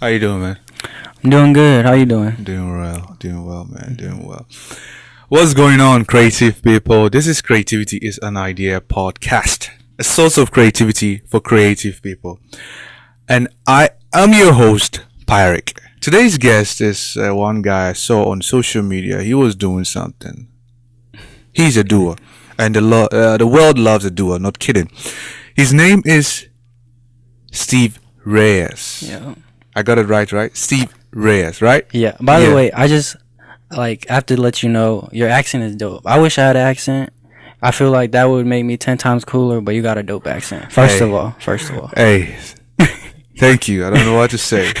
How you doing, man? I'm doing good. How you doing? Doing well, man. Doing well. What's going on, creative people? This is Creativity is an Idea podcast, a source of creativity for creative people. And I am your host, Pyeric. Today's guest is one guy I saw on social media. He was doing something. He's a doer, and the world loves a doer. Not kidding. His name is Steve Reyes. Yeah. I got it right? Steve Reyes, right? Yeah. By the way, I just have to let you know your accent is dope. I wish I had an accent. I feel like that would make me 10 times cooler, but you got a dope accent. First of all. Hey, thank you. I don't know what to say.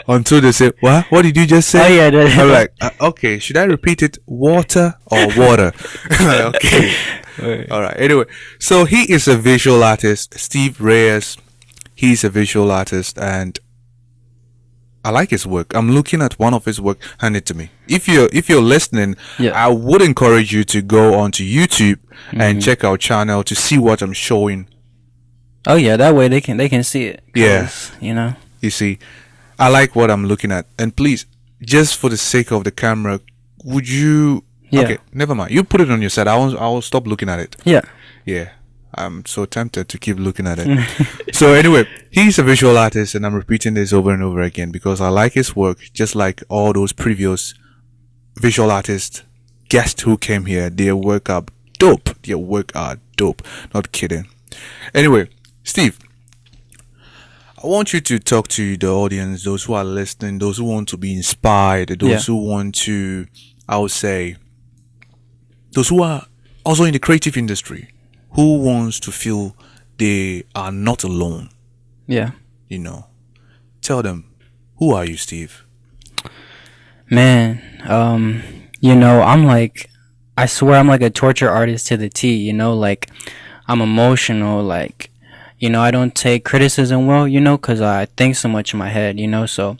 Until they say, what did you just say? Oh, yeah. I'm like, okay, should I repeat it? Water or water? Okay. Right. All right. Anyway, so he is a visual artist. Steve Reyes. He's a visual artist, and I like his work. I'm looking at one of his work. Hand it to me. If you're listening, I would encourage you to go onto YouTube and check our channel to see what I'm showing. Oh yeah, that way they can see it. Yeah, you know. You see, I like what I'm looking at, and please, just for the sake of the camera, would you? Yeah. Okay, never mind. You put it on your side. I will stop looking at it. Yeah. Yeah. I'm so tempted to keep looking at it. So anyway, he's a visual artist, and I'm repeating this over and over again because I like his work, just like all those previous visual artists, guests who came here. Their work are dope. Not kidding. Anyway, Steve, I want you to talk to the audience, those who are listening, those who want to be inspired, those who want to, I would say, those who are also in the creative industry, who wants to feel they are not alone. Yeah. You know, tell them, who are you, Steve? Man, I swear I'm like a torture artist to the T, you know, like I'm emotional, like, you know, I don't take criticism well, you know, because I think so much in my head, you know, so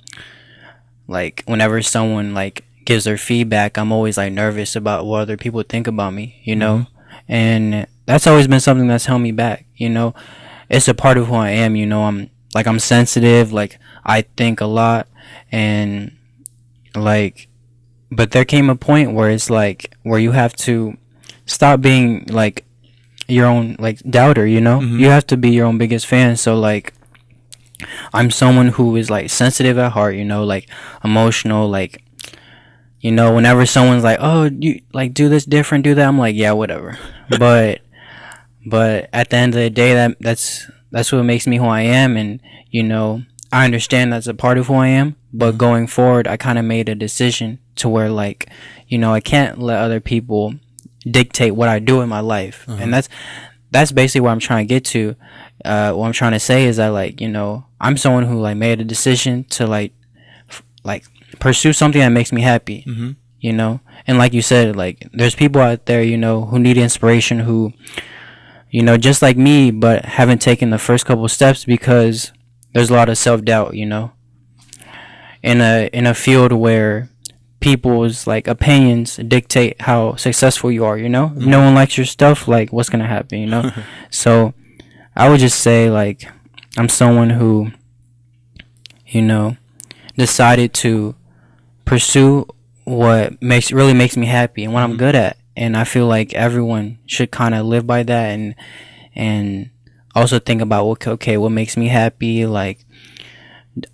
like whenever someone like gives their feedback, I'm always like nervous about what other people think about me, you know, and that's always been something that's held me back, you know. It's a part of who I am, you know. I'm sensitive, like I think a lot, and like, but there came a point where it's like where you have to stop being like your own like doubter, you know. You have to be your own biggest fan. So like, I'm someone who is like sensitive at heart, you know, like emotional, like, you know, whenever someone's like, oh, you like do this different, do that, I'm like, yeah, whatever. But at the end of the day, that's what makes me who I am, and you know, I understand that's a part of who I am. But going forward, I kind of made a decision to where, like, you know, I can't let other people dictate what I do in my life, and that's basically what I'm trying to get to. What I'm trying to say is that, like, you know, I'm someone who like made a decision to like pursue something that makes me happy. You know, and like you said, like there's people out there, you know, who need inspiration, who, you know, just like me, but haven't taken the first couple steps because there's a lot of self-doubt, you know, in a field where people's like opinions dictate how successful you are, you know. If no one likes your stuff, like what's gonna happen, you know? So I would just say, like, I'm someone who, you know, decided to pursue what really makes me happy and what I'm good at, and I feel like everyone should kind of live by that, and also think about what makes me happy. Like,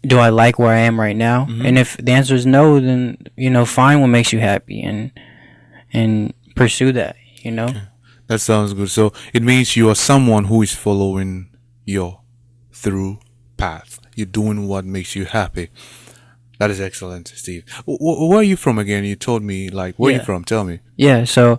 do I like where I am right now? And if the answer is no, then, you know, find what makes you happy and pursue that, you know. That sounds good. So it means you are someone who is following your through path. You're doing what makes you happy. That is excellent, Steve. Where are you from again? You told me, like, where are you from? Tell me. Yeah, so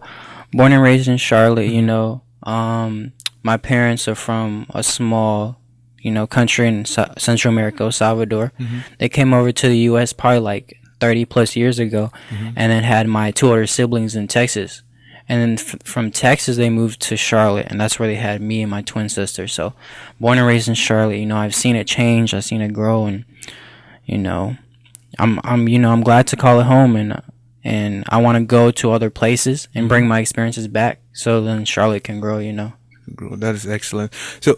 born and raised in Charlotte, you know. My parents are from a small, you know, country in Central America, El Salvador. They came over to the U.S. probably like 30 plus years ago, and then had my two older siblings in Texas. And then from Texas, they moved to Charlotte, and that's where they had me and my twin sister. So born and raised in Charlotte, you know, I've seen it change, I've seen it grow, and, you know, I'm glad to call it home, and I want to go to other places and bring my experiences back so then Charlotte can grow, you know. That is excellent. So,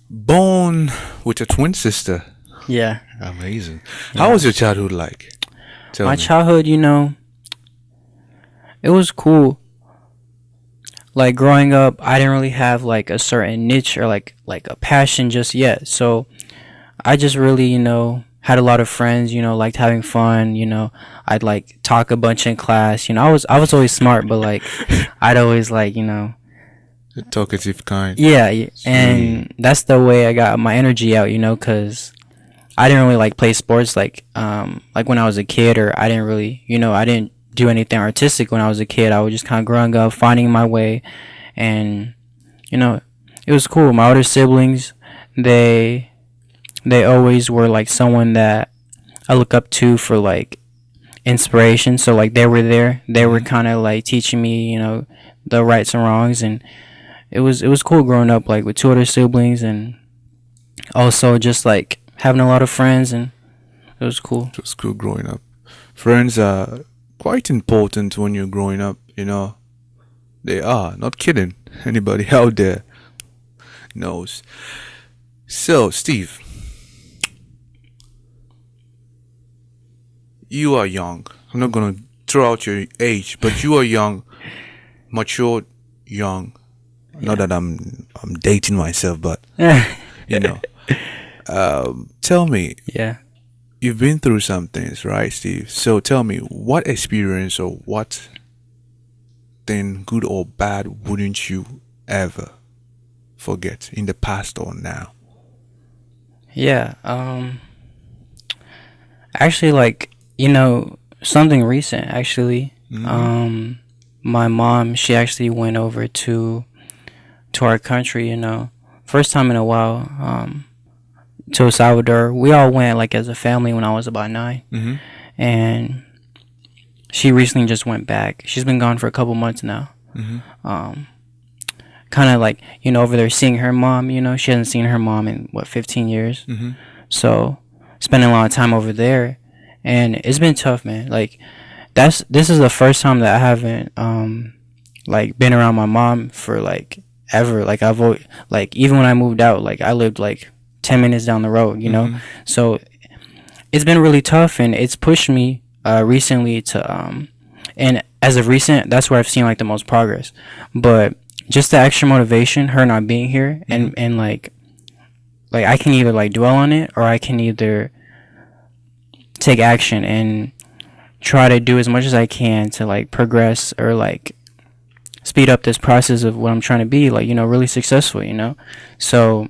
born with a twin sister, Yeah. Amazing. Yeah. How was your childhood like? Tell My me. childhood, it was cool. Like growing up, I didn't really have like a certain niche or like a passion just yet. So I just really, had a lot of friends, liked having fun, I'd like talk a bunch in class. I was always smart, but like I'd always like, The talkative kind. yeah, and that's the way I got my energy out, cuz I didn't really like play sports like when I was a kid, or I didn't really, I didn't do anything artistic when I was a kid. I was just kind of growing up, finding my way, and it was cool. My older siblings, they always were like someone that I look up to for like inspiration. So like they were there. They were kind of like teaching me, the rights and wrongs, and it was cool growing up like with two older siblings, and also just like having a lot of friends, and it was cool. It was cool growing up. Friends are quite important when you're growing up, They are. Not kidding. Anybody out there knows. So, Steve, you are young. I'm not gonna throw out your age, but you are young, mature, young. Not that I'm dating myself, but tell me, Yeah. you've been through some things, right, Steve? So tell me, what experience or what thing, good or bad, wouldn't you ever forget in the past or now? Yeah. Actually, like, something recent, actually. My mom, she actually went over to our country, first time in a while, to El Salvador. We all went like as a family when I was about 9. And she recently just went back. She's been gone for a couple months now. Kind of like, over there seeing her mom, she hasn't seen her mom in 15 years. So spending a lot of time over there, and it's been tough, man. Like this is the first time that I haven't like been around my mom for like ever. Like I've always, like even when I moved out, like I lived like 10 minutes down the road, So it's been really tough, and it's pushed me recently to and as of recent, that's where I've seen like the most progress. But just the extra motivation, her not being here, and like I can either like dwell on it, or I can either take action and try to do as much as I can to like progress or like speed up this process of what I'm trying to be, like, really successful, So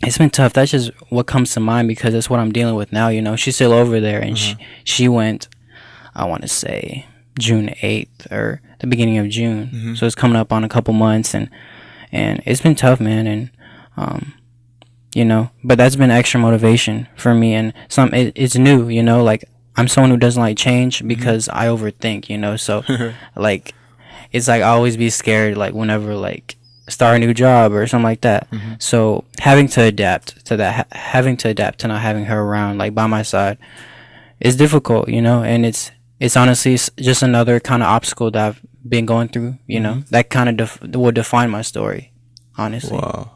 it's been tough. That's just what comes to mind, because that's what I'm dealing with now, She's still over there, and she went, I want to say June 8th or the beginning of June. So it's coming up on a couple months, and it's been tough, man. And but that's been extra motivation for me, and it's new, like I'm someone who doesn't like change because I overthink, so like it's like I always be scared, like whenever like start a new job or something like that. So having to adapt to that, having to adapt to not having her around like by my side is difficult, and it's honestly just another kind of obstacle that I've been going through, that kind of will define my story, honestly. Wow.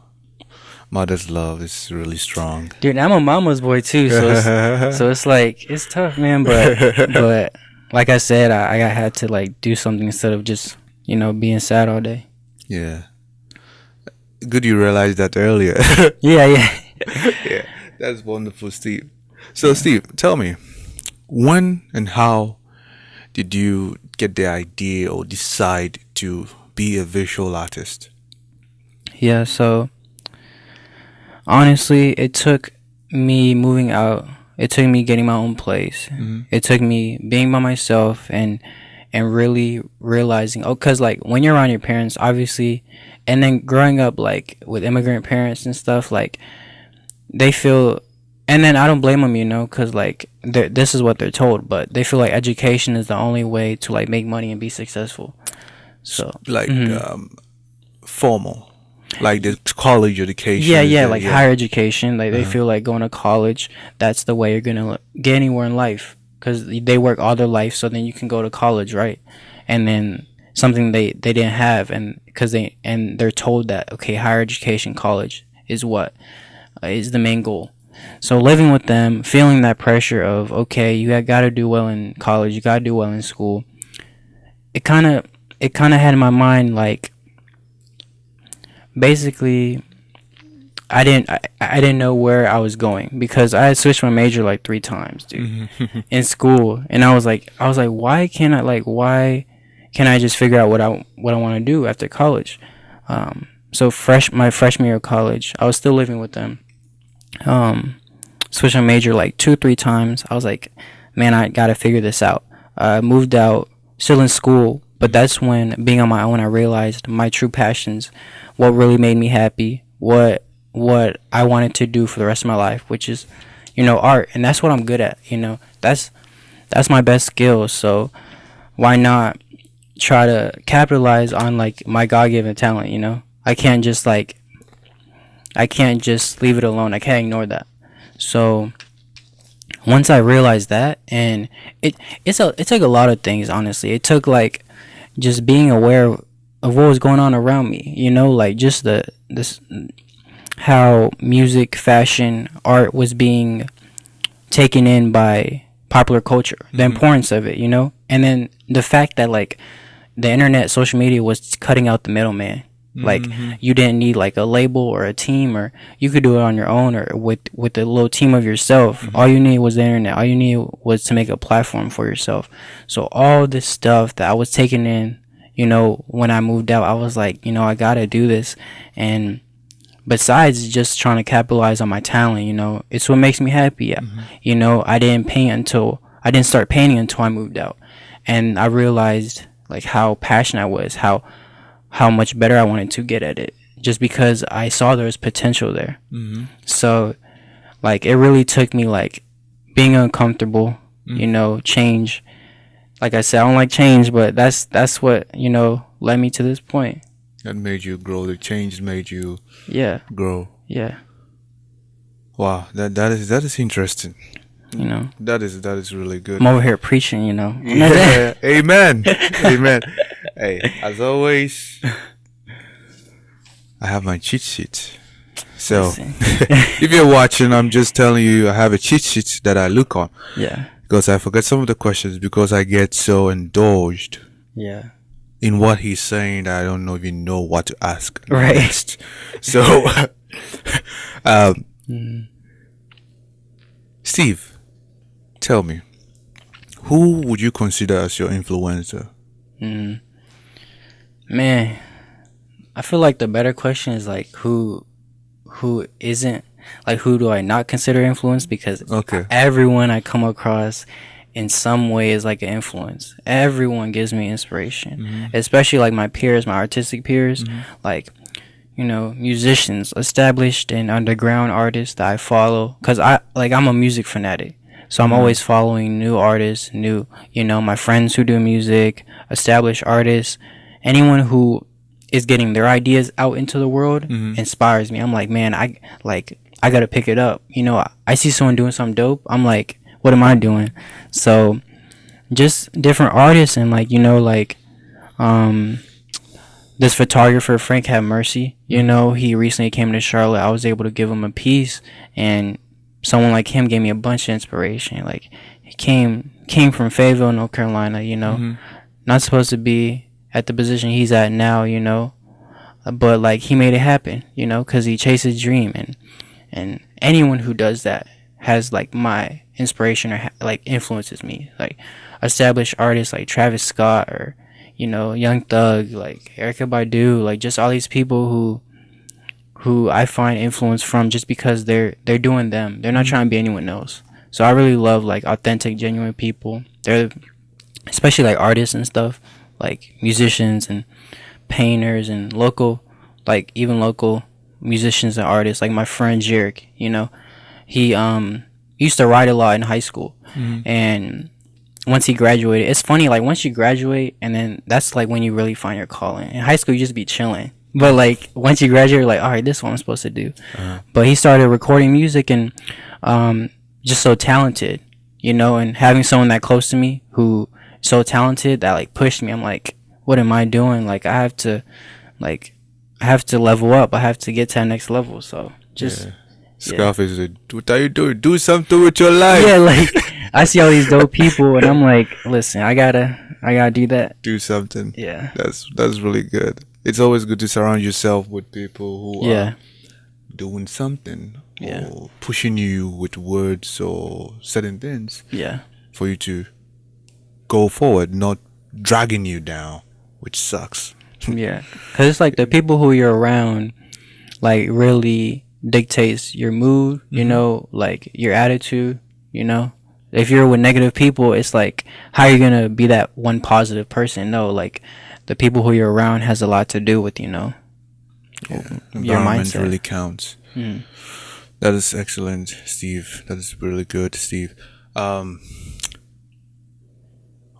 Mother's love is really strong. Dude, I'm a mama's boy too, so it's like, it's tough, man, but like I said, I had to like do something instead of just, being sad all day. Yeah. Good you realized that earlier. Yeah. Yeah, that's wonderful, Steve. So, Steve, tell me, when and how did you get the idea or decide to be a visual artist? Yeah, so honestly, it took me moving out. It took me getting my own place. It took me being by myself and really realizing, because like when you're around your parents, obviously, and then growing up like with immigrant parents and stuff, like they feel, and then I don't blame them, because like this is what they're told, but they feel like education is the only way to like make money and be successful. So like formal, like the college education. Like higher education. Like they feel like going to college, that's the way you're gonna get anywhere in life, because they work all their life, so then you can go to college, right? And then something they didn't have, and because they're told that, okay, higher education, college is what is the main goal. So living with them, feeling that pressure of, okay, you got to do well in college, you got to do well in school. It kind of had in my mind, like, basically, I didn't know where I was going, because I had switched my major like 3 times, dude, in school, and I was like, why can't I just figure out what I want to do after college? So my freshman year of college, I was still living with them. Switched my major like 2-3 times. I was like, man, I gotta figure this out. I moved out, still in school, but that's when, being on my own, I realized my true passions, what really made me happy, what I wanted to do for the rest of my life, which is, art. And that's what I'm good at, that's my best skill. So why not try to capitalize on, like, my God-given talent? I can't just leave it alone. I can't ignore that. So once I realized that, and it took a lot of things, honestly. It took, like, just being aware of what was going on around me, like, just how music, fashion, art was being taken in by popular culture, the importance of it, and then the fact that, like, the internet, social media was cutting out the middleman. Like, you didn't need, like, a label or a team, or you could do it on your own or with a little team of yourself. All you needed was the internet. All you needed was to make a platform for yourself. So all this stuff that I was taking in, when I moved out, I was like, I gotta do this. And besides just trying to capitalize on my talent, it's what makes me happy. I didn't start painting until I moved out, and I realized, like, how passionate I was, how much better I wanted to get at it, just because I saw there was potential there. So, like, it really took me, like, being uncomfortable, change. Like I said, I don't like change, but that's what, led me to this point. That made you grow. The change made you grow. Yeah. Wow, that is interesting. That is really good. I'm over here preaching, Yeah. Amen. Amen. Hey, as always, I have my cheat sheet. So, if you're watching, I'm just telling you, I have a cheat sheet that I look on. Yeah. Because I forget some of the questions, because I get so indulged. Yeah. In what he's saying that I don't even know what to ask right next. So, Steve, tell me, who would you consider as your influencer? Man, I feel like the better question is, like, who isn't, like, who do I not consider influence? Because everyone I come across in some way is like an influence. Everyone gives me inspiration, especially, like, my peers, my artistic peers, like, musicians, established and underground artists that I follow, because I'm a music fanatic. So I'm always following new artists, my friends who do music, established artists, anyone who is getting their ideas out into the world inspires me. I'm like, man, I gotta pick it up. I see someone doing something dope. I'm like, what am I doing? So just different artists, and, like, this photographer, Frank Have Mercy, he recently came to Charlotte. I was able to give him a piece, and someone like him gave me a bunch of inspiration. Like, he came from Fayetteville, North Carolina, not supposed to be at the position he's at now, but, like, he made it happen, because he chased his dream, and anyone who does that has, like, my inspiration, or like, influences me. Like, established artists like Travis Scott, or Young Thug, like Erykah Badu, like, just all these people who I find influence from, just because they're doing them. They're not trying to be anyone else. So I really love, like, authentic, genuine people. They're especially, like, artists and stuff, like musicians and painters and local musicians and artists, like my friend Pyeric. He used to write a lot in high school, and once he graduated, it's funny, like, once you graduate, and then that's, like, when you really find your calling. In high school, you just be chilling, but, like, once you graduate, you're like, all right, this is what I'm supposed to do. But he started recording music, and just so talented, and having someone that close to me who so talented, that, like, pushed me. I'm like, what am I doing? Like, I have to level up. I have to get to that next level. So just Scarface said, "What are you doing? Do something with your life." Yeah, like I see all these dope people, and I'm like, listen, I gotta do that. Do something. Yeah. That's really good. It's always good to surround yourself with people who are doing something or pushing you with words or certain things. Yeah. For you to go forward, not dragging you down, which sucks. Yeah, because it's like the people who you're around, like, really dictates your mood, you know, like your attitude, you know. If you're with negative people, it's like, how are you gonna be that one positive person? No, like, the people who you're around has a lot to do with, you know, your mindset. Really counts. That is excellent, Steve. That is really good, Steve.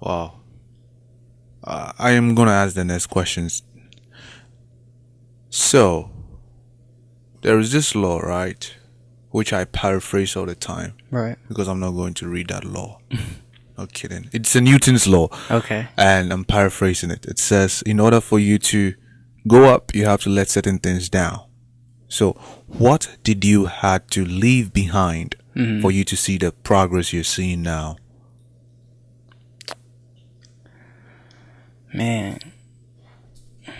Wow. I am gonna ask the next questions. So, there is this law, right? Which I paraphrase all the time. Right. Because I'm not going to read that law. No kidding. It's a Newton's law. Okay. And I'm paraphrasing it. It says, in order for you to go up, you have to let certain things down. So, what did you had to leave behind for you to see the progress you're seeing now? Man,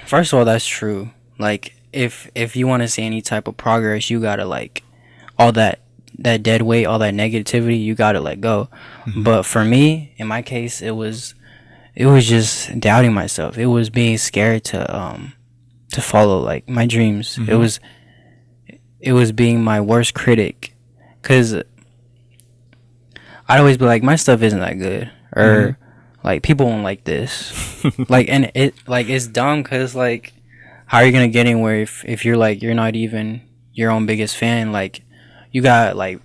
first of all, that's true. Like, if you want to see any type of progress, you gotta, like, all that dead weight, all that negativity, you gotta let go. But for me, in my case, it was just doubting myself. It was being scared to follow, like, my dreams. It was being my worst critic, because I'd always be like, my stuff isn't that good, or like, people won't like this. Like, and it's dumb, because, like, how are you gonna get anywhere if you're, like, you're not even your own biggest fan? Like, you got, like,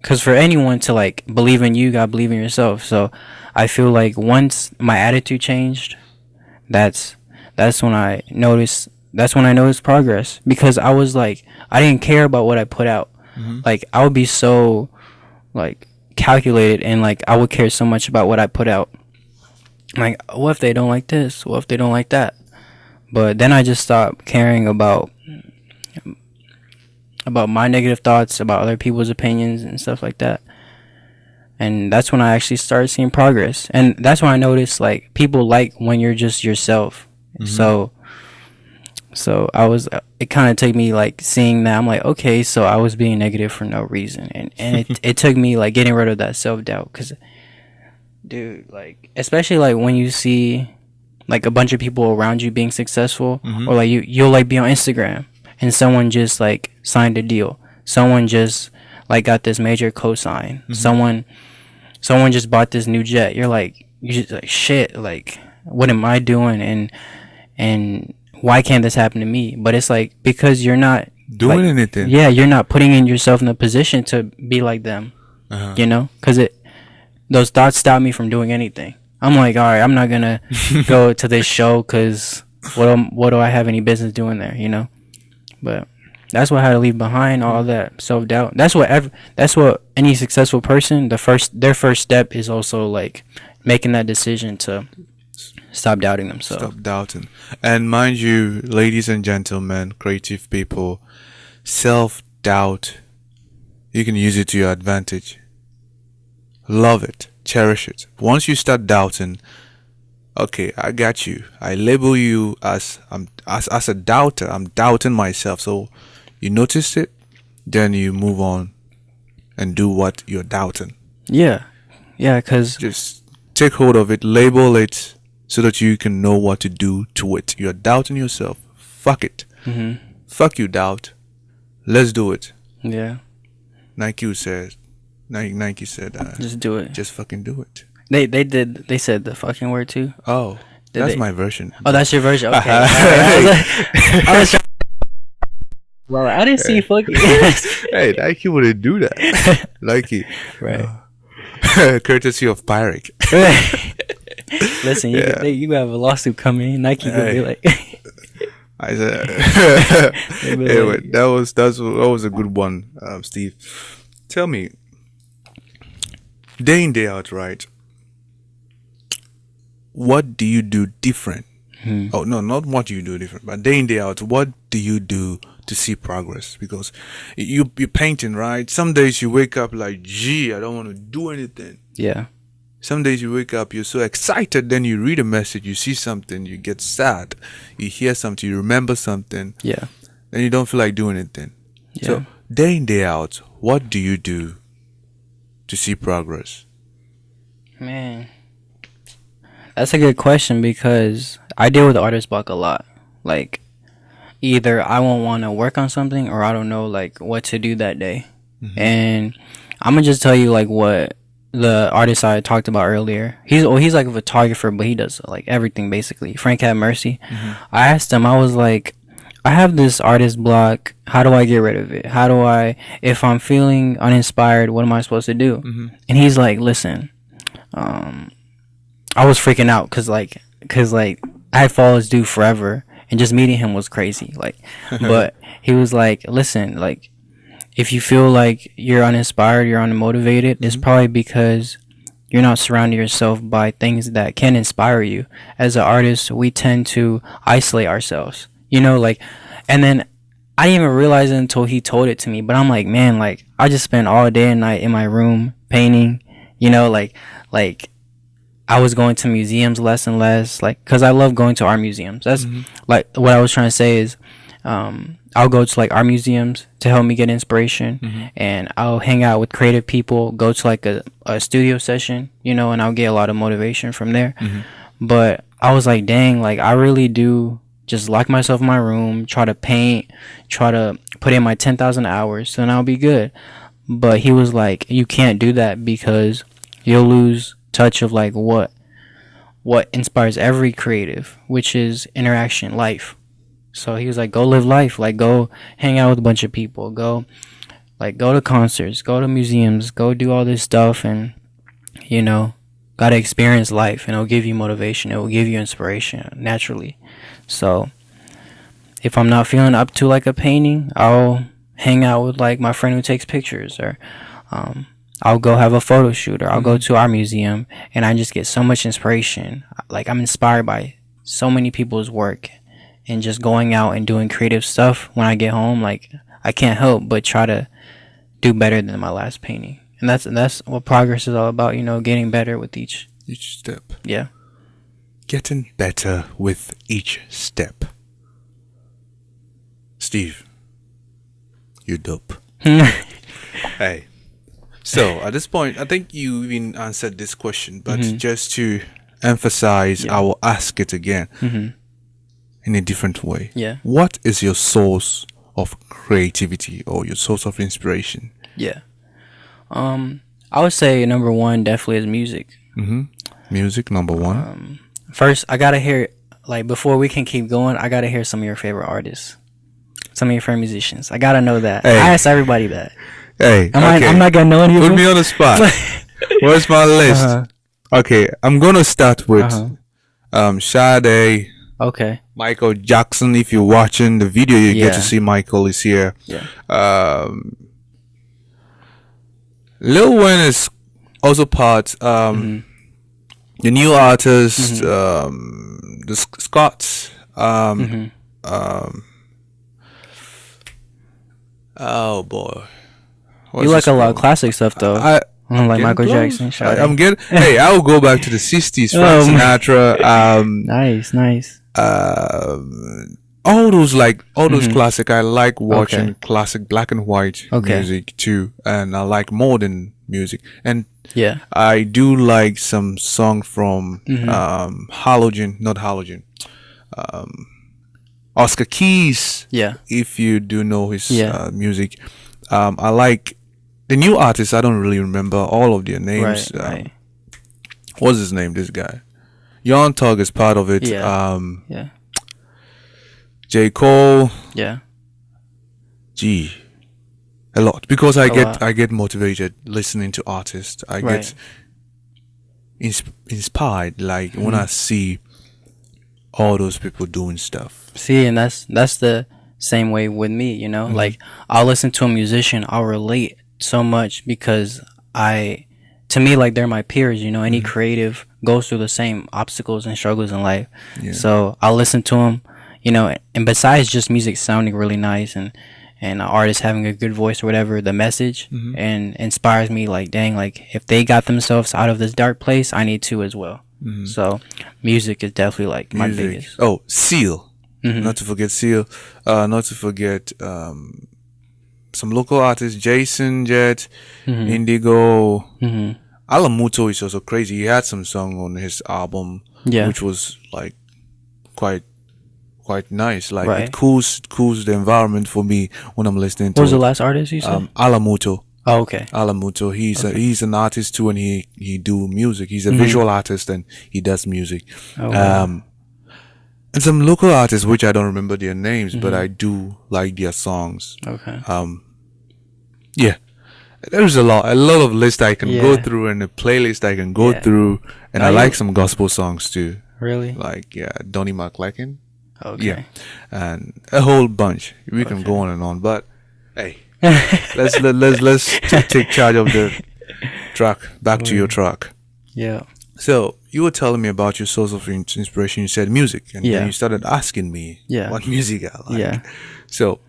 because for anyone to, like, believe in you, you gotta believe in yourself. So I feel like once my attitude changed, that's when I noticed progress, because I was like, I didn't care about what I put out. Like, I would be so, like, calculated, and, like, I would care so much about what I put out. Like, what if they don't like this? What if they don't like that? But then I just stopped caring about my negative thoughts, about other people's opinions and stuff like that. And that's when I actually started seeing progress. And that's when I noticed, like, people like when you're just yourself. So I was, it kind of took me, like, seeing that. I'm like, okay, so I was being negative for no reason. And it took me, like, getting rid of that self-doubt. Because, dude, like, especially, like, when you see, like, a bunch of people around you being successful, or, like, you'll, like, be on Instagram, and someone just, like, signed a deal. Someone just, like, got this major cosign. Someone just bought this new jet. You're like, shit, like, what am I doing? And why can't this happen to me? But it's like, because you're not doing, like, anything. Yeah, you're not putting in yourself in a position to be like them. You know, because those thoughts stop me from doing anything. I'm like, all right, I'm not gonna go to this show, because what do I have any business doing there? You know. But that's what I had to leave behind, all that self-doubt. That's what any successful person, their first step is also, like, making that decision to stop doubting themselves. Stop doubting. And mind you, ladies and gentlemen, creative people, self-doubt, you can use it to your advantage. Love it. Cherish it. Once you start doubting, okay, I got you. I label you as a doubter. I'm doubting myself. So you notice it, then you move on and do what you're doubting. Yeah, because just take hold of it, label it, so that you can know what to do to it. You're doubting yourself. Fuck it. Fuck you, doubt. Let's do it. Yeah. Nike said, just do it. Just fucking do it. They said the fucking word too. Oh, that's my version. Oh, that's your version. Okay. Well, I didn't see fucking. Hey, Nike wouldn't do that. Nike, right? Courtesy of Pyeric. Listen, you have a lawsuit coming. Nike could be like. I said. Anyway, that was a good one, Steve. Tell me, day in day out, right? What do you do different? Oh no, not what you do different, but day in day out, what do you do to see progress? Because you're painting, right? Some days you wake up like, gee, I don't want to do anything. Yeah. Some days you wake up, you're so excited, then you read a message, you see something, you get sad, you hear something, you remember something. Yeah. Then you don't feel like doing anything. Yeah. So day in, day out, what do you do to see progress? Man, that's a good question because I deal with artist block a lot. Like, either I won't want to work on something or I don't know like what to do that day. Mm-hmm. And I'm gonna just tell you like what the artist I talked about earlier. He's like a photographer, but he does like everything basically. Frank Had Mercy. Mm-hmm. I asked him, I was like, I have this artist block. How do I get rid of it? How do I, if I'm feeling uninspired, what am I supposed to do? Mm-hmm. And he's like, listen, I was freaking out because I had followers due forever, and just meeting him was crazy. Like, but he was like, listen, like, if you feel like you're uninspired, you're unmotivated, mm-hmm. it's probably because you're not surrounding yourself by things that can inspire you. As an artist, we tend to isolate ourselves, you know, like, and then I didn't even realize it until he told it to me. But I'm like, man, like, I just spent all day and night in my room painting, you know, like I was going to museums less and less, like, because I love going to art museums. That's mm-hmm. like what I was trying to say is, I'll go to like art museums to help me get inspiration, mm-hmm. and I'll hang out with creative people, go to like a studio session, you know, and I'll get a lot of motivation from there. Mm-hmm. But I was like, dang, like I really do just lock myself in my room, try to paint, try to put in my 10,000 hours, then I'll be good. But he was like, you can't do that because you'll lose touch of like what inspires every creative, which is interaction, life. So he was like, go live life, like go hang out with a bunch of people, go to concerts, go to museums, go do all this stuff, and you know, gotta experience life, and it'll give you motivation, it will give you inspiration naturally. So if I'm not feeling up to like a painting, I'll hang out with like my friend who takes pictures, or I'll go have a photo shoot, or I'll go to our museum, and I just get so much inspiration. Like I'm inspired by so many people's work, and just going out and doing creative stuff when I get home, like I can't help but try to do better than my last painting. And that's what progress is all about, you know, getting better with each step. Yeah. Getting better with each step. Steve, you're dope. Hey. So at this point, I think you even answered this question, but mm-hmm. just to emphasize, I will ask it again. Mm-hmm. In a different way. Yeah. What is your source of creativity or your source of inspiration? Yeah. I would say number one definitely is music. Mm-hmm. Music, number one. First, I gotta hear, like, before we can keep going, I gotta hear some of your favorite artists, some of your favorite musicians. I gotta know that. Hey. I ask everybody that. Hey, I'm not gonna know any of them. Put me on the spot. Where's my list? Uh-huh. Okay, I'm gonna start with Sade. Okay. Michael Jackson. If you're watching the video, you get to see Michael is here. Yeah. Lil Wayne is also part. The new artist, the Scots. Oh boy. You like a lot of classic stuff though. Like Michael Jackson. I'm getting. Hey, I will go back to the '60s. Frank Sinatra. Nice. All those classic. I like watching classic black and white music too, and I like modern music. And I do like some song from Oscar Keys. Yeah, if you do know his music, I like the new artists. I don't really remember all of their names. Right. What's his name? This guy. Young Thug is part of it. J. Cole. Yeah. A lot, because I get motivated listening to artists. I get inspired like when I see all those people doing stuff. See, and that's the same way with me, you know? Like I'll listen to a musician, I'll relate so much because to me, like, they're my peers, you know. Any creative goes through the same obstacles and struggles in life. So I'll listen to them, and besides just music sounding really nice and an artist having a good voice or whatever, the message and inspires me like, dang, like if they got themselves out of this dark place, I need to as well. So music is definitely like my biggest. Oh, Seal. Not to forget Seal. Not to forget some local artists, Jason Jet, Indigo. Alamuto is also crazy. He had some song on his album, which was like quite nice. Like it cools the environment for me when I'm listening to What was the last artist you said? Alamuto. Oh, okay. Alamuto. He's an artist too, and he do music. He's a visual artist and he does music. Oh, wow. And some local artists which I don't remember their names, but I do like their songs. Okay. Yeah. There's a lot of lists I can go through and a playlist I can go through, and I like some gospel songs too. Really? Like Donnie McClellan. Okay. Yeah, and a whole bunch. We can go on and on, but hey, let's take charge of the track. Back to your track. Yeah. So you were telling me about your source of inspiration. You said music, and then you started asking me what music I like. Yeah. So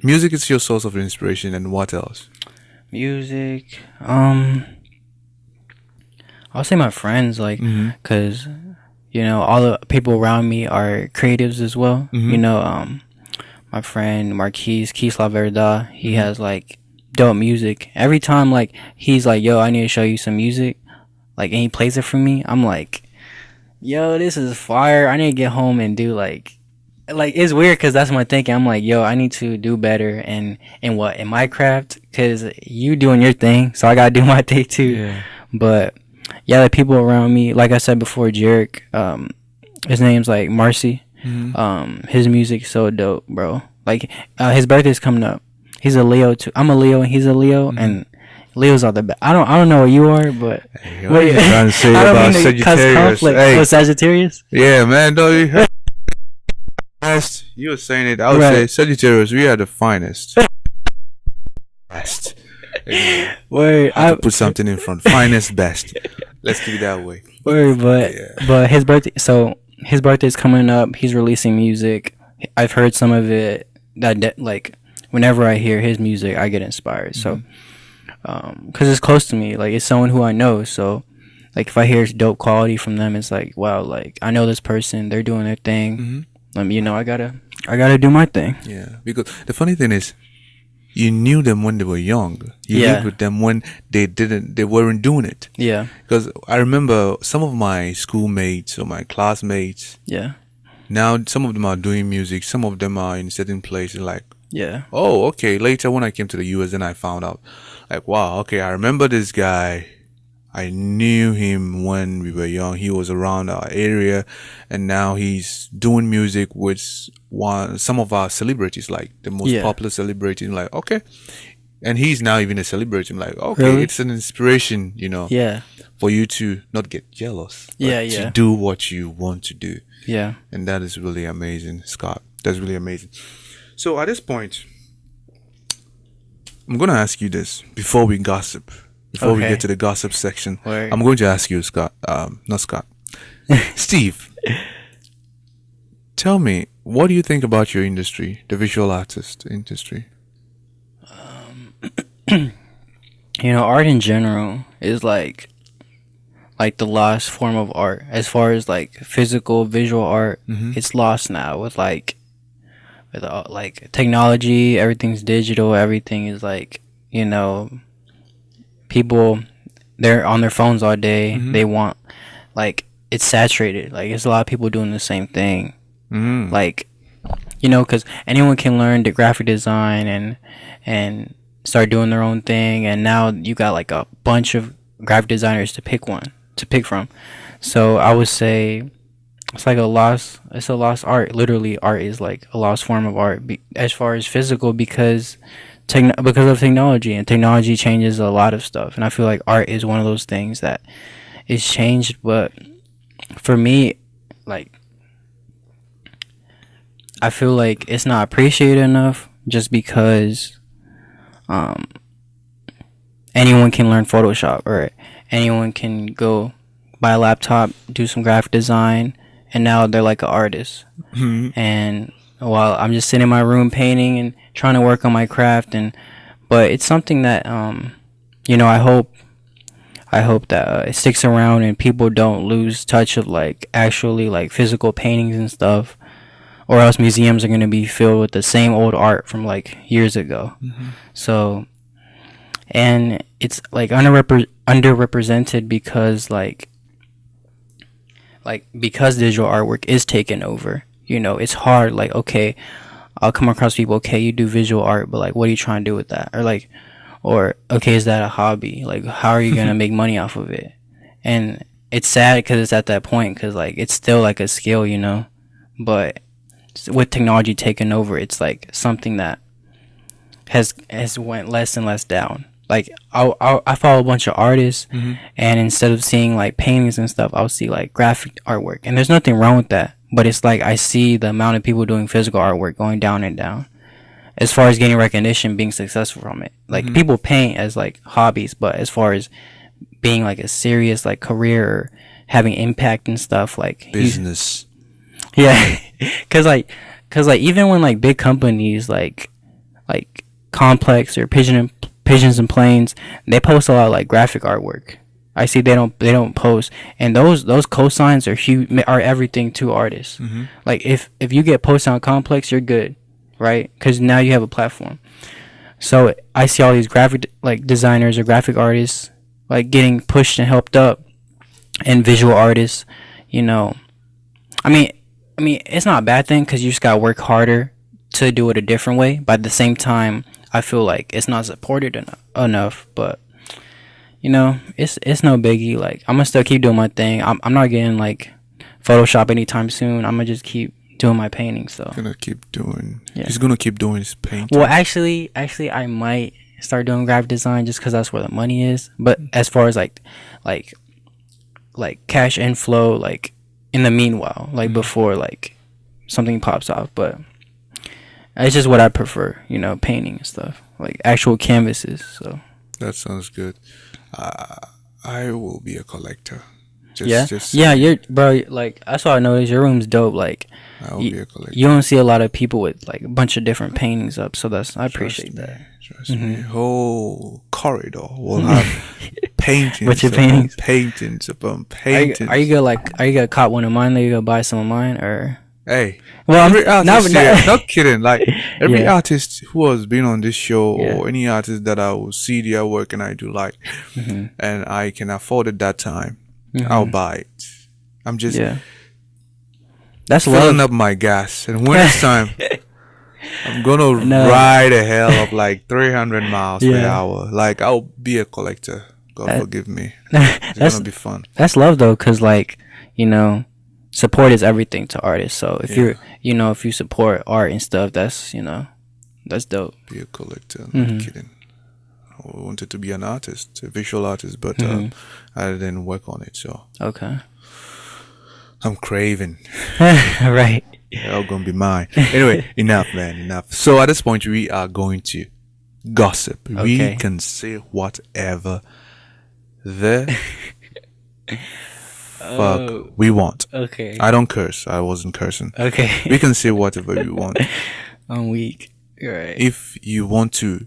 music is your source of inspiration, and what else? Music. I'll say my friends, like, cause all the people around me are creatives as well. My friend Marquise La Verdad, he has like dope music. Every time like he's like, yo, I need to show you some music, like, and he plays it for me, I'm like, yo, this is fire. I need to get home and do like it's weird because that's my thinking. I'm like, yo, I need to do better in my craft, because you doing your thing, so I gotta do my thing too. But the people around me, like I said before, Pyeric, his name's like Marcy. His music's so dope, bro. Like his birthday's coming up. He's a Leo too. I'm a Leo and he's a Leo, and Leos are the best. I don't know what you are, but what are you trying to say about Sagittarius? Hey. Sagittarius? Yeah, man. No, you were saying it. I would say Sagittarius. We are the finest. Best. Word. I have to put something in front. Finest, best. Let's do it that way. Word, but his birthday. So his birthday's coming up. He's releasing music. I've heard some of it. Like whenever I hear his music, I get inspired. So, because it's close to me. Like it's someone who I know. So, like if I hear dope quality from them, it's like, wow. Like I know this person. They're doing their thing. I gotta do my thing. Yeah, because the funny thing is, you knew them when they were young. You lived with them when they weren't doing it. Yeah. Because I remember some of my schoolmates or my classmates. Yeah. Now some of them are doing music. Some of them are in certain places. Like, oh, okay. Later when I came to the US, then I found out, like, wow, okay, I remember this guy. I knew him when we were young. He was around our area, and now he's doing music with some of our celebrities, like the most popular celebrities. Like, okay, and he's now even a celebrity. I'm like, okay, it's an inspiration, for you to not get jealous, but to do what you want to do. Yeah, and that is really amazing, Scott. That's really amazing. So at this point, I'm gonna ask you this before we gossip. Before we get to the gossip section, I'm going to ask you, Scott. Not Scott. Steve. Tell me, what do you think about your industry, the visual artist industry? Art in general is like the lost form of art. As far as like physical visual art, it's lost now with technology. Everything's digital. Everything is like, people, they're on their phones all day. They want, like, it's saturated. Like, it's a lot of people doing the same thing. Like, because anyone can learn the graphic design and start doing their own thing. And now you got like a bunch of graphic designers to pick from. So I would say it's like a lost art. Literally, art is like a lost form of art as far as physical, because of technology, and technology changes a lot of stuff, and I feel like art is one of those things that is changed. But for me, like, I feel like it's not appreciated enough, just because anyone can learn Photoshop, or anyone can go buy a laptop, do some graphic design, and now they're like an artist. and while I'm just sitting in my room painting and trying to work on my craft, but it's something that I hope that it sticks around and people don't lose touch of like actually like physical paintings and stuff, or else museums are going to be filled with the same old art from like years ago. So, and it's like underrepresented because because digital artwork is taken over. It's hard. Like, okay, I'll come across people. Okay, you do visual art, but like, what are you trying to do with that? Or okay, is that a hobby? Like, how are you gonna make money off of it? And it's sad because it's at that point, because like it's still like a skill, but with technology taking over, it's like something that has went less and less down. Like I follow a bunch of artists, and instead of seeing like paintings and stuff, I'll see like graphic artwork, and there's nothing wrong with that. But it's like I see the amount of people doing physical artwork going down and down, as far as getting recognition, being successful from it. Like people paint as like hobbies, but as far as being like a serious like career or having impact and stuff, like business. Yeah, cause even when like big companies like Complex or Pigeons and Planes, they post a lot of like graphic artwork. I see they don't post, and those cosigns are huge, are everything to artists. Like if you get posted on Complex, you're good, right? Because now you have a platform. So I see all these graphic like designers or graphic artists like getting pushed and helped up, and visual artists. I mean, it's not a bad thing because you just gotta work harder to do it a different way. But at the same time, I feel like it's not supported enough. But it's no biggie. Like I'm gonna still keep doing my thing. I'm not getting like Photoshop anytime soon. I'm gonna just keep doing my painting. So he's gonna keep doing his painting. Well, actually, I might start doing graphic design just because that's where the money is. But as far as like cash inflow, like in the meanwhile, like before like something pops off. But it's just what I prefer, painting and stuff, like actual canvases. So that sounds good. I will be a collector. You're bro. Like that's what I noticed. Your room's dope. Like I will be a collector. You don't see a lot of people with like a bunch of different paintings up. So I appreciate that. Trust me. Whole corridor will have paintings. What's your paintings? Paintings upon paintings. Are you gonna cop one of mine? Are you gonna buy some of mine or? Hey, well, every artist, not kidding. Like every artist who has been on this show, or any artist that I will see their work and I do like, and I can afford it that time, I'll buy it. I'm just that's filling up my gas, and when it's time, I'm gonna ride a hell of like 300 miles per hour. Like I'll be a collector. God forgive me. It's gonna be fun. That's love though, cause like support is everything to artists. So if if you support art and stuff, that's that's dope. Be a collector. I'm not kidding. I wanted to be an artist, a visual artist, but I didn't work on it. So okay, I'm craving. Right. They're all gonna be mine. Anyway, enough, man. Enough. So at this point, we are going to gossip. Okay. We can say whatever the fuck we want. Okay. I don't curse. I wasn't cursing. Okay. We can say whatever we want. I'm weak. Right. If you want to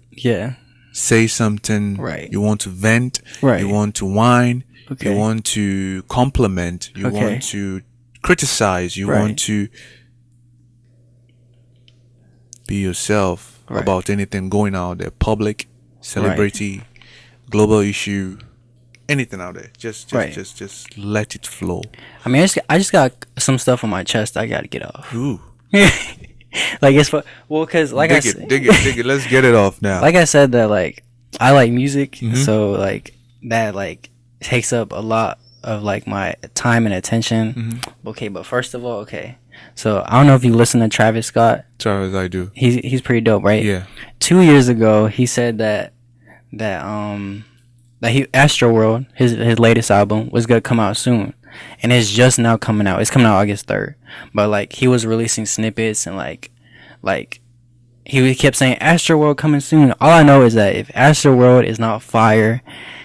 say something, right, you want to vent, right, you want to whine, okay, you want to compliment, you want to criticize, you want to be yourself about anything going out there, public, celebrity, global issue, anything out there. Just let it flow. I mean, I just got some stuff on my chest I got to get off. Ooh. Like it's because like dig it. Let's get it off now. Like I said that like I like music, so like that like takes up a lot of like my time and attention. Okay, but first of all, so I don't know if you listen to Travis Scott. Travis, I do. He's pretty dope, right? Yeah. 2 years ago, he said that Astroworld, his latest album, was gonna come out soon, and it's just now coming out. It's coming out August 3rd, but like he was releasing snippets and like he kept saying Astroworld coming soon. All I know is that if Astroworld is not fire,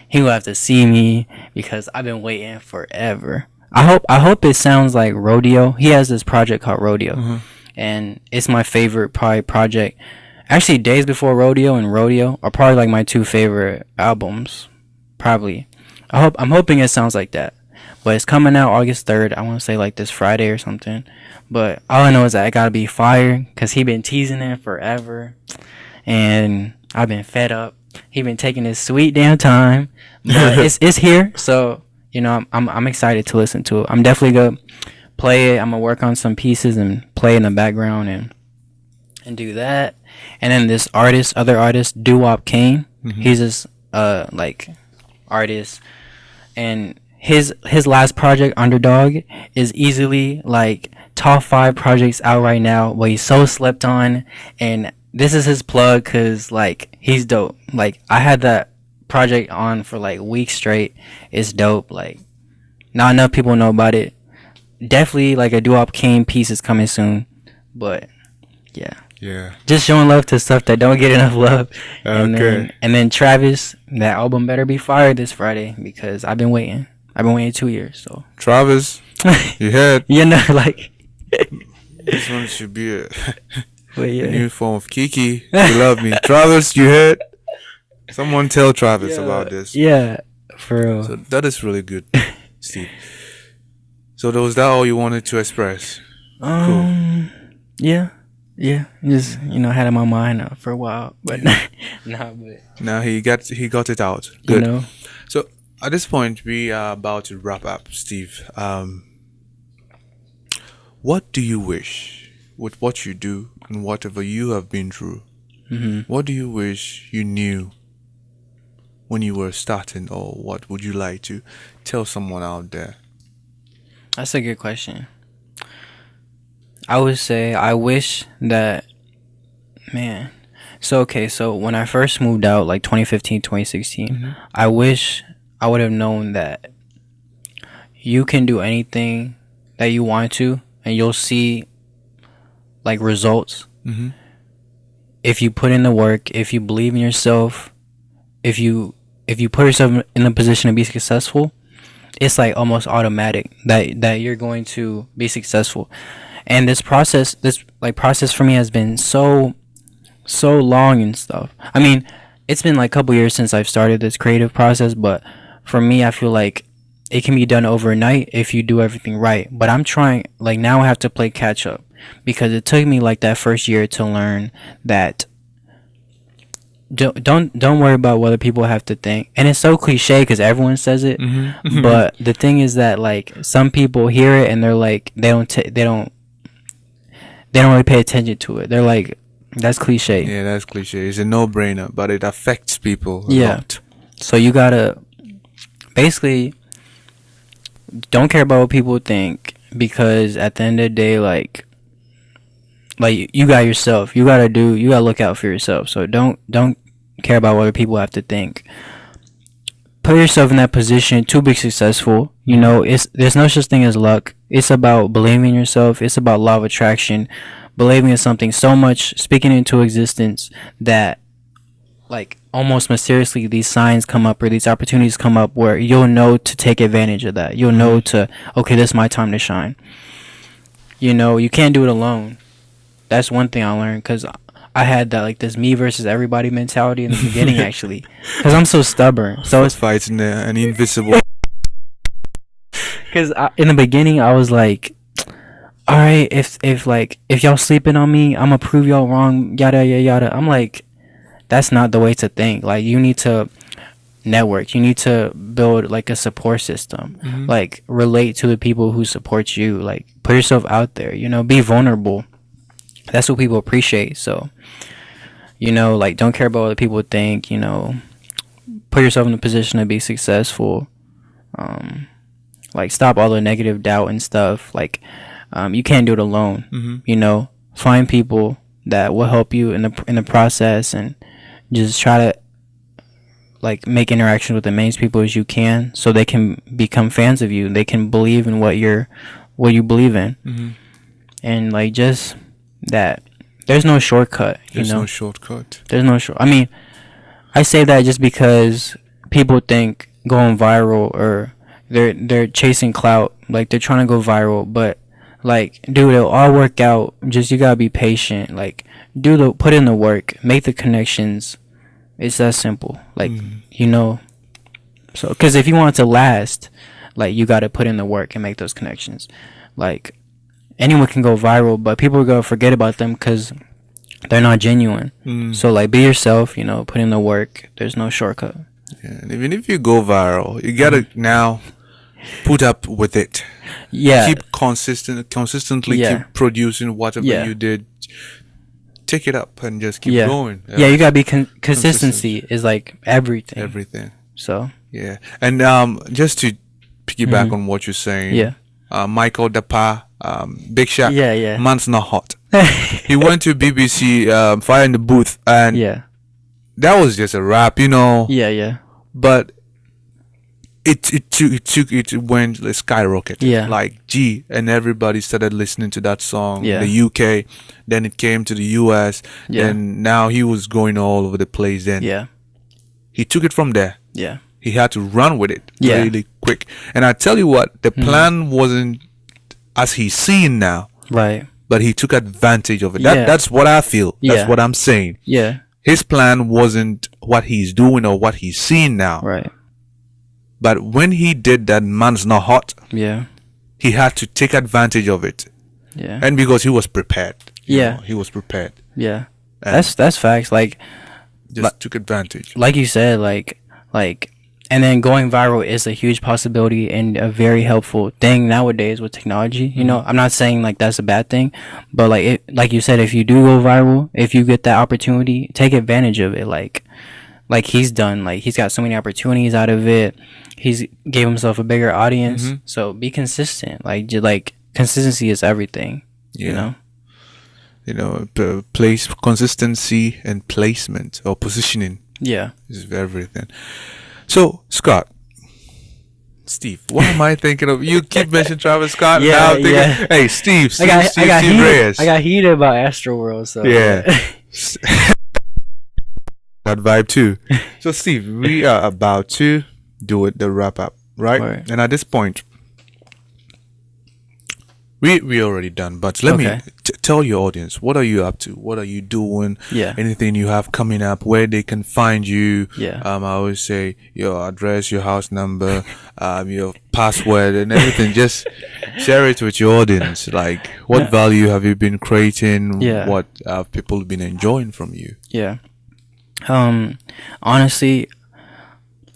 he will have to see me because I've been waiting forever. I hope it sounds like Rodeo. He has this project called Rodeo, Mm-hmm. and it's my favorite probably project. Actually, Days Before Rodeo and Rodeo are probably like my two favorite albums. Probably. I'm hoping it sounds like that. But it's coming out August 3rd. I want to say like this Friday or something. But all I know is that it gotta be fire, because he been teasing it forever, and I've been fed up. He been taking his sweet damn time, but it's here. So you know, I'm excited to listen to it. I'm definitely gonna play it. I'm gonna work on some pieces and play in the background and do that. And then this other artist, Doo-Wop Kane. Mm-hmm. He's this like artist, and his last project, Underdog, is easily like top 5 projects out right now, but he's so slept on, and this is his plug, because like he's dope. Like I had that project on for like weeks straight. It's dope. Like not enough people know about it. Definitely like a Doo-Wop Kane piece is coming soon, but yeah, just showing love to stuff that don't get enough love. Okay. And then Travis, that album better be fired this Friday, because I've been waiting 2 years. So Travis, you heard? You know, like This one should be a but yeah. new form of Kiki. You love me. Travis, you heard? Someone tell Travis about this. Yeah, for real. So that is really good, Steve. So was that all you wanted to express? Yeah. Just had it in my mind for a while, but Now he got it out. Good. You know. So at this point, we are about to wrap up, Steve. What do you wish with what you do and whatever you have been through? Mm-hmm. What do you wish you knew when you were starting, or what would you like to tell someone out there? That's a good question. I would say I wish that, man. So when I first moved out, like 2015, 2016, Mm-hmm. I wish I would have known that you can do anything that you want to, and you'll see like results. Mm-hmm. If you put in the work, if you believe in yourself, if you put yourself in a position to be successful, it's like almost automatic that you're going to be successful. And this process for me has been so long and stuff. I mean, it's been like a couple years since I've started this creative process, but for me, I feel like it can be done overnight if you do everything right. But I'm trying, like, now I have to play catch up, because it took me like that first year to learn that don't worry about what other people have to think. And it's so cliche because everyone says it, Mm-hmm. but the thing is that like some people hear it and they're like they don't really pay attention to it. They're like, that's cliche. Yeah, that's cliche. It's a no-brainer, but it affects people a lot. So you gotta basically don't care about what people think, because at the end of the day, like you got yourself. You gotta look out for yourself. So don't care about what other people have to think. Put yourself in that position to be successful. You know, there's no such thing as luck. It's about believing in yourself. It's about law of attraction, believing in something so much, speaking into existence, that like almost mysteriously these signs come up or these opportunities come up where you'll know to take advantage of that. You'll know to, okay, this is my time to shine. You know, you can't do it alone. That's one thing I learned, because I had that like this me versus everybody mentality in the beginning, actually, because I'm so stubborn. So it's fighting there and invisible. Because in the beginning I was like, all right, if y'all sleeping on me, I'm gonna prove y'all wrong, yada yada yada. I'm like, that's not the way to think. Like, you need to network. You need to build like a support system. Mm-hmm. Like, relate to the people who support you. Like, put yourself out there. You know, be vulnerable. That's what people appreciate. So, you know, like, don't care about what people think. You know, put yourself in a position to be successful. Like, stop all the negative doubt and stuff. Like, you can't do it alone. Mm-hmm. You know, find people that will help you in the process, and just try to like make interactions with the main people as you can, so they can become fans of you. They can believe in what you believe in. Mm-hmm. And like, just that there's no shortcut. There's no shortcut. There's no short. I mean, I say that just because people think going viral or they're chasing clout, like they're trying to go viral, but like, dude, it'll all work out. Just you gotta be patient. Like, put in the work, make the connections. It's that simple. Like, you know. So, because if you want it to last, like, you gotta put in the work and make those connections. Like, anyone can go viral, but people are gonna forget about them because they're not genuine. So, like, be yourself. You know, put in the work. There's no shortcut. Yeah, and even if you go viral, you gotta now put up with it. Yeah. Keep consistently keep producing whatever you did. Take it up and just keep going. Yeah, you gotta be consistency is like everything. Everything. So yeah, and just to piggyback on what you're saying. Michael Dapa, Big Shaq. Yeah. Man's not hot. He went to BBC, Fire in the Booth, and that was just a rap, you know. Yeah. But it went like skyrocket. Yeah. Like and everybody started listening to that song. Yeah. The UK, then it came to the US. Yeah. And now he was going all over the place. Then he took it from there. Yeah. He had to run with it really quick. And I tell you what, the plan wasn't as he's seen now. Right. But he took advantage of it. That's what I feel. That's what I'm saying. Yeah. His plan wasn't what he's doing or what he's seeing now. Right. But when he did that, man's not hot. Yeah. He had to take advantage of it. Yeah. And because he was prepared. Yeah. He was prepared. Yeah. And that's facts. Like, just took advantage. Like you said, like, and then going viral is a huge possibility and a very helpful thing nowadays with technology. You know, I'm not saying like that's a bad thing, but like you said, if you do go viral, if you get that opportunity, take advantage of it. Like he's done, like he's got so many opportunities out of it. He's gave himself a bigger audience. So be consistent. Like consistency is everything. Yeah. You know, place consistency and placement or positioning. Yeah. Is everything. So, Scott, Steve, what am I thinking of? You keep mentioning Travis Scott. Now I'm thinking, hey, Steve Reyes. I got heated about Astroworld. So yeah, that vibe too. So, Steve, we are about to do the wrap up, right? And at this point, we already done. But let me tell your audience, what are you up to? What are you doing? Yeah. Anything you have coming up? Where they can find you? Yeah. I always say your address, your house number, your password, and everything. Just share it with your audience. Like, what value have you been creating? Yeah. What have people been enjoying from you? Yeah. Honestly,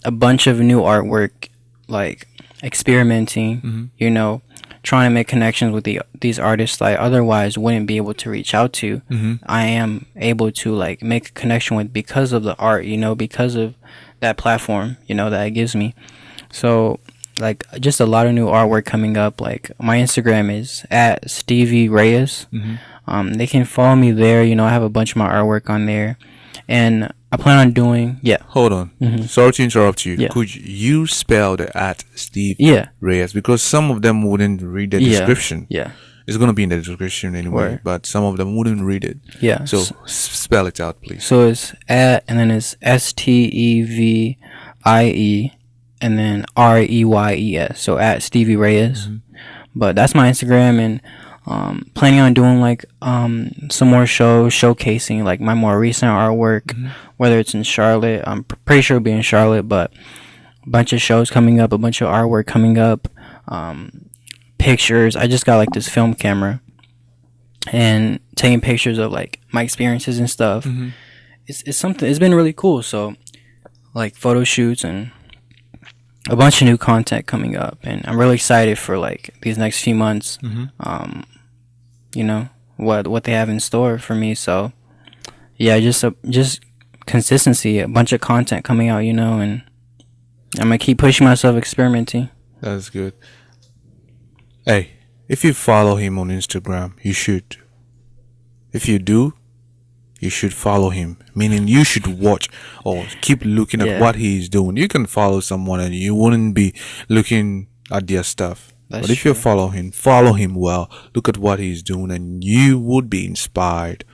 a bunch of new artwork, like experimenting. You know, trying to make connections with these artists that I otherwise wouldn't be able to reach out to. I am able to like make a connection with because of the art, you know, because of that platform, you know, that it gives me. So like just a lot of new artwork coming up. Like my Instagram is at Steve Reyes. They can follow me there. You know, I have a bunch of my artwork on there, and I plan on doing Hold on. Sorry to interrupt you. Yeah. Could you spell the at Steve Reyes? Because some of them wouldn't read the description. Yeah. It's going to be in the description anyway, Right. but some of them wouldn't read it. Yeah. So spell it out, please. So it's at, and then it's STEVIE, and then REYES. So at Stevie Reyes. But that's my Instagram, and planning on doing like some more shows showcasing like my more recent artwork, whether it's in Charlotte. I'm pretty sure it'll be in Charlotte, but a bunch of shows coming up, a bunch of artwork coming up, pictures. I just got like this film camera and taking pictures of like my experiences and stuff. It's something, it's been really cool. So like photo shoots and a bunch of new content coming up, and I'm really excited for like these next few months. You know what they have in store for me. So yeah, just consistency, a bunch of content coming out, you know, and I'm gonna keep pushing myself, experimenting. That's good. Hey, if you follow him on Instagram, you should. If you do, you should follow him. Meaning you should watch or keep looking at what he's doing. You can follow someone and you wouldn't be looking at their stuff. But if you follow him well, look at what he's doing, and you would be inspired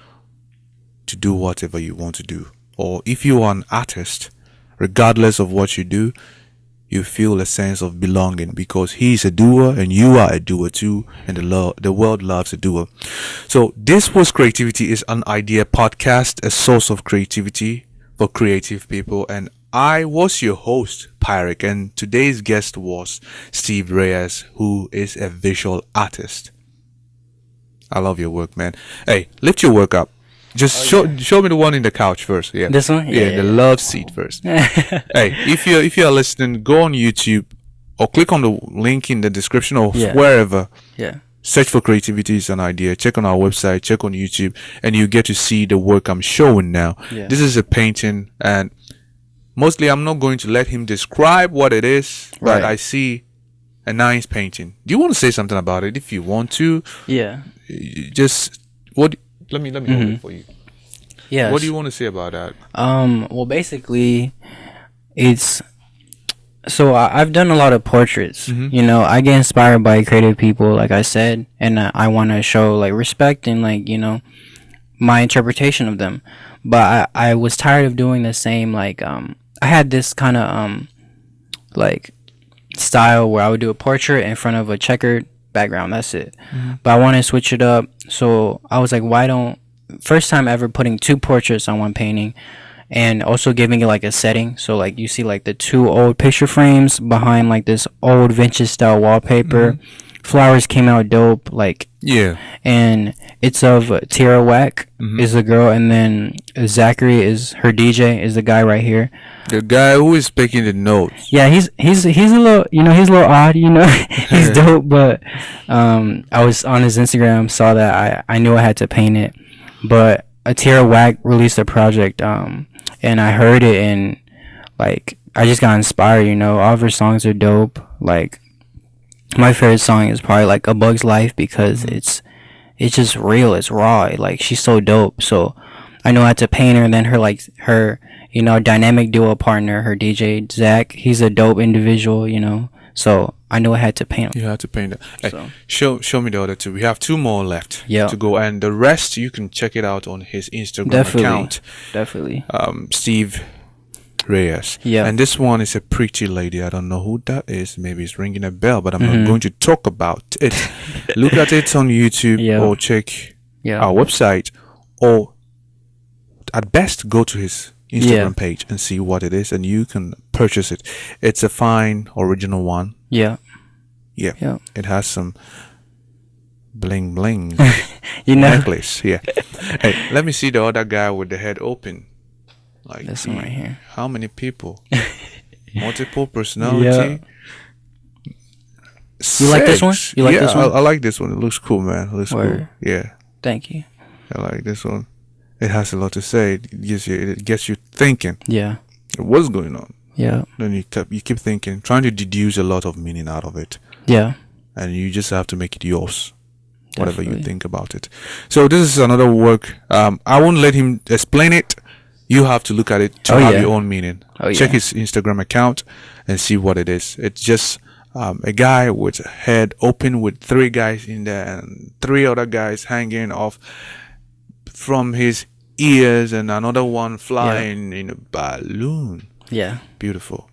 to do whatever you want to do. Or if you are an artist, regardless of what you do, you feel a sense of belonging because he's a doer and you are a doer too, and the world loves a doer. So this was Creativity is an Idea podcast, a source of creativity for creative people, and I was your host Pyeric, and today's guest was Steve Reyes, who is a visual artist. I love your work, man. Hey, lift your work up. Just show me the one in the couch first. Yeah, This one? Yeah, the love seat first. Hey, if you are listening, go on YouTube or click on the link in the description or wherever. Yeah. Search for Creativity is an Idea. Check on our website. Check on YouTube, and you get to see the work I'm showing now. Yeah. This is a painting, and mostly I'm not going to let him describe what it is, but Right. I see a nice painting. Do you want to say something about it? If you want to, Yeah. just what? Let me hold it for you. Yeah. What do you want to say about that? Well, basically, it's so I've done a lot of portraits. You know, I get inspired by creative people, like I said, and I want to show like respect and like, you know, my interpretation of them. But I was tired of doing the same. Like I had this kind of like style where I would do a portrait in front of a checkered background. That's it. But I want to switch it up. So I was like, why don't first time ever putting two portraits on one painting, and also giving it like a setting. So like you see like the two old picture frames behind like this old vintage style wallpaper. Flowers came out dope, like Yeah. and it's of Tara Wack is the girl, and then Zachary is her DJ, is the guy right here. The guy who is picking the notes. Yeah, he's a little, you know, he's a little odd, you know. He's dope, but I was on his Instagram, saw that I knew I had to paint it. But Tara Wack released a project, and I heard it, and like I just got inspired, you know. All of her songs are dope. Like my favorite song is probably like A Bug's Life, because it's just real, it's raw. Like she's so dope. So I know I had to paint her, and then her you know, dynamic duo partner, her DJ Zach, he's a dope individual, you know. So I knew I had to paint him. You had to paint it. Hey, So. show me the other two. We have two more left Yeah. to go, and the rest you can check it out on his Instagram Definitely. account. Definitely. Steve Reyes. Yeah. And this one is a pretty lady. I don't know who that is. Maybe it's ringing a bell, but I'm not going to talk about it. Look at it on YouTube or check our website, or at best go to his Instagram page and see what it is, and you can purchase it. It's a fine original one. Yeah. Yeah. It has some bling bling You know. necklace. Yeah. Hey, let me see the other guy with the head open. Like This one right here. How many people? Multiple personality. You like this one? You like this one? I like this one. It looks cool, man. It looks Word. cool. Yeah. Thank you. I like this one. It has a lot to say. It gets you thinking. Yeah. What's going on? Yeah. Then you keep thinking, trying to deduce a lot of meaning out of it, Yeah. and you just have to make it yours, whatever you Definitely. think about it. So this is another work. I won't let him explain it. You have to look at it to have your own meaning. Check his Instagram account and see what it is. It's just a guy with a head open with three guys in there and three other guys hanging off from his ears, and another one flying in a balloon. Yeah. Beautiful.